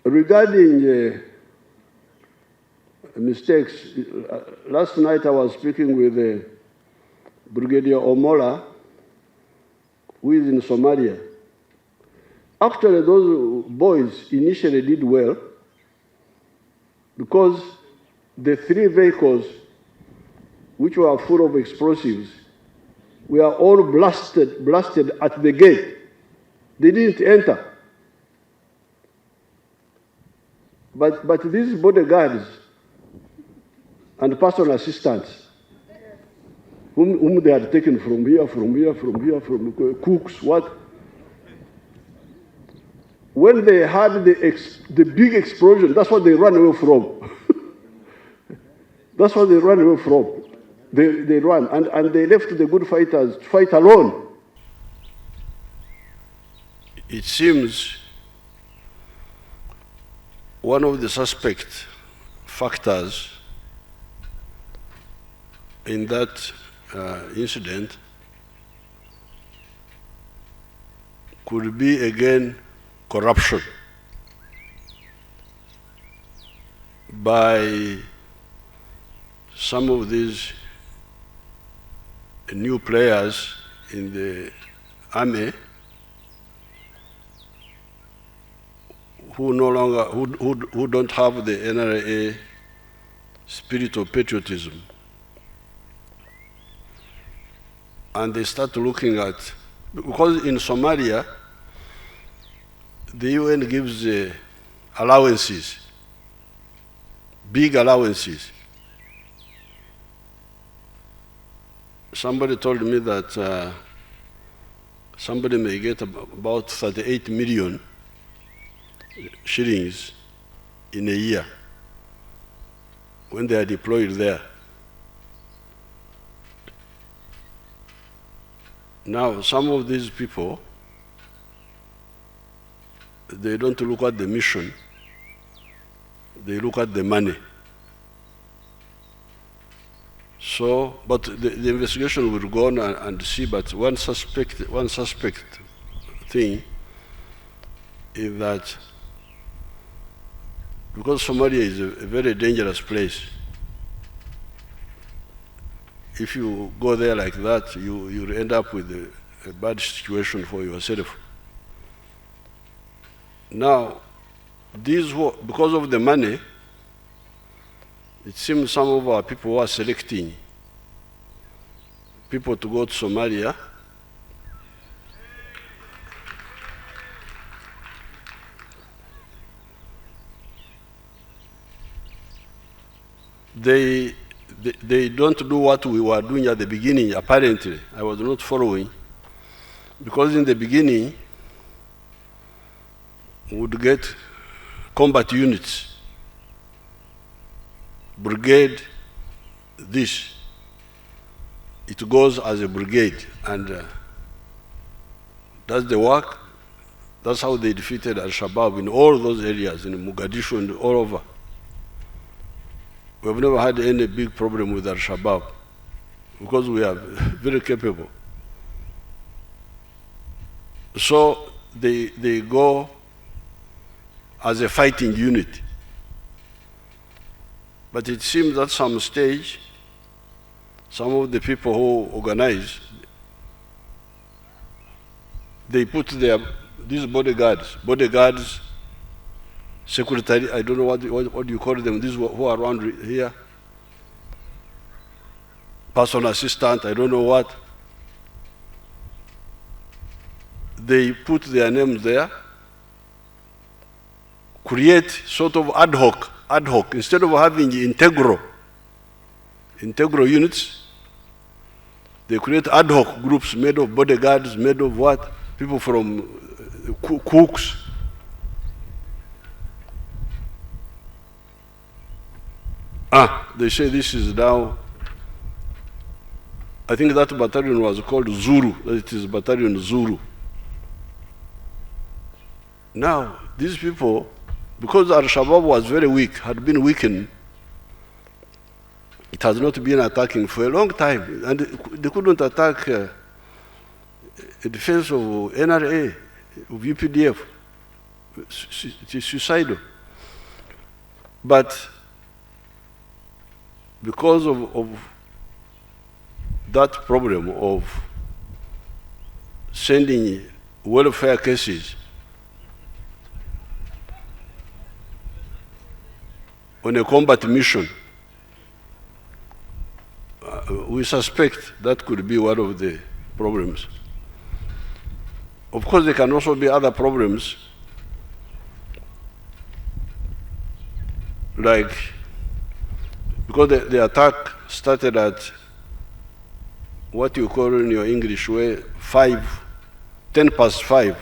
Regarding mistakes, last night I was speaking with Brigadier Omola, who is in Somalia. Actually, those boys initially did well because the 3 vehicles which were full of explosives were all blasted at the gate. They didn't enter. But these bodyguards and personal assistants, whom they had taken from here, from cooks, what? When they had the big explosion, that's what they ran away from. That's what they ran away from. They ran, and they left the good fighters to fight alone. It seems one of the suspect factors in that incident could be, again, corruption by some of these new players in the army who no longer, who don't have the NRA spirit of patriotism. And they start looking at, because in Somalia, the UN gives allowances, big allowances. Somebody told me that somebody may get about 38 million shillings in a year when they are deployed there. Now, some of these people, they don't look at the mission, they look at the money. So, but the investigation will go on and see, but one suspect thing is that because Somalia is a very dangerous place, if you go there like that, you'll end up with a bad situation for yourself. Now, because of the money, it seems some of our people are selecting people to go to Somalia they don't do what we were doing at the beginning, apparently. I was not following. Because in the beginning, we would get combat units, brigade, this. It goes as a brigade and does the work. That's how they defeated Al-Shabaab in all those areas, in Mogadishu and all over. We've never had any big problem with Al-Shabaab because we are very capable. So they go as a fighting unit. But it seems at some stage, some of the people who organize, they put these bodyguards, secretary, I don't know what do you call them, these who are around here, personal assistant, I don't know what. They put their names there, create sort of ad hoc, instead of having integral units, they create ad hoc groups made of bodyguards, made of what? People from cooks. They say this is now, I think that battalion was called Zulu, it is Battalion Zulu. Now, these people, because Al-Shabaab was very weak, had been weakened, it has not been attacking for a long time, and they couldn't attack a defense of NRA, of UPDF. It is suicidal. But because of that problem of sending welfare cases on a combat mission, we suspect that could be one of the problems. Of course, there can also be other problems, like because the attack started at what you call in your English way 10 past 5,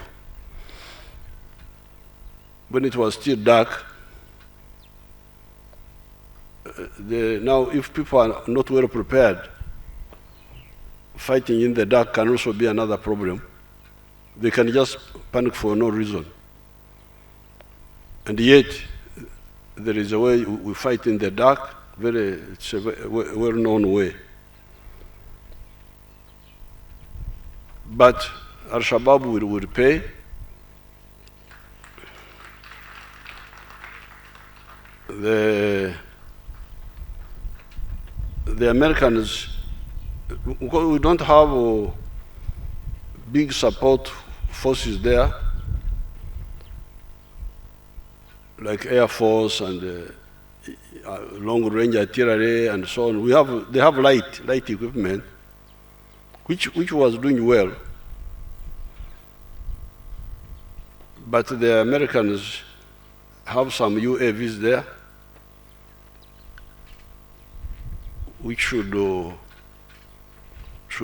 when it was still dark. Now, if people are not well prepared, fighting in the dark can also be another problem. They can just panic for no reason. And yet, there is a way we fight in the dark, it's a well-known way. But Al-Shabaab will pay. The Americans, because we don't have big support forces there, like Air Force and long-range artillery and so on. They have light equipment, which was doing well. But the Americans have some UAVs there, which should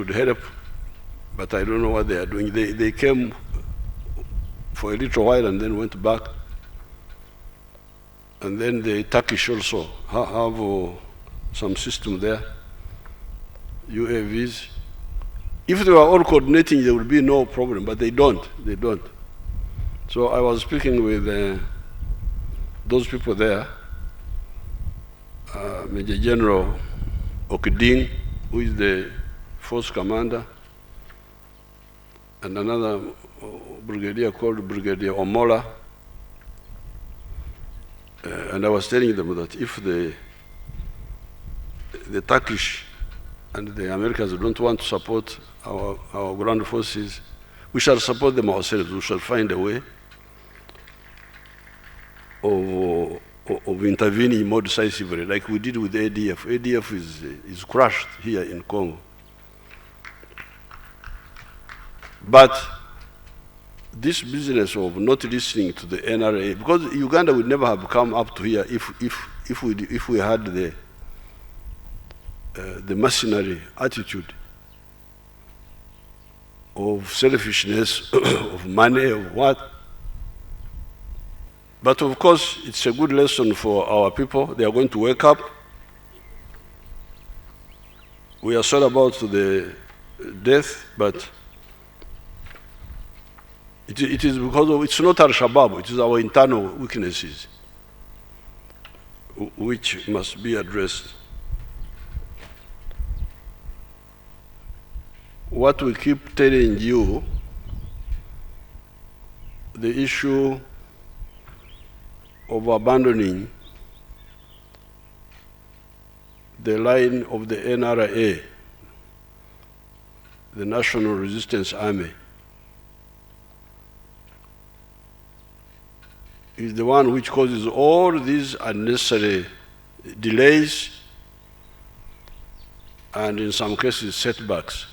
help, but I don't know what they are doing. They came for a little while and then went back. And then the Turkish also have some system there, UAVs. If they were all coordinating, there would be no problem, but they don't. So I was speaking with those people there, Major General Okuding, who is the force commander, and another brigadier called Brigadier Omola. And I was telling them that if the Turkish and the Americans don't want to support our ground forces, we shall support them ourselves. We shall find a way of intervening more decisively, like we did with ADF. ADF is crushed here in Congo. But this business of not listening to the NRA, because Uganda would never have come up to here if we had the mercenary attitude of selfishness, of money, of what. But of course, it's a good lesson for our people. They are going to wake up. We are sorry about the death, but it is because of, it's not Al-Shabaab, it is our internal weaknesses which must be addressed. What we keep telling you, the issue of abandoning the line of the NRA, the National Resistance Army, is the one which causes all these unnecessary delays and in some cases setbacks.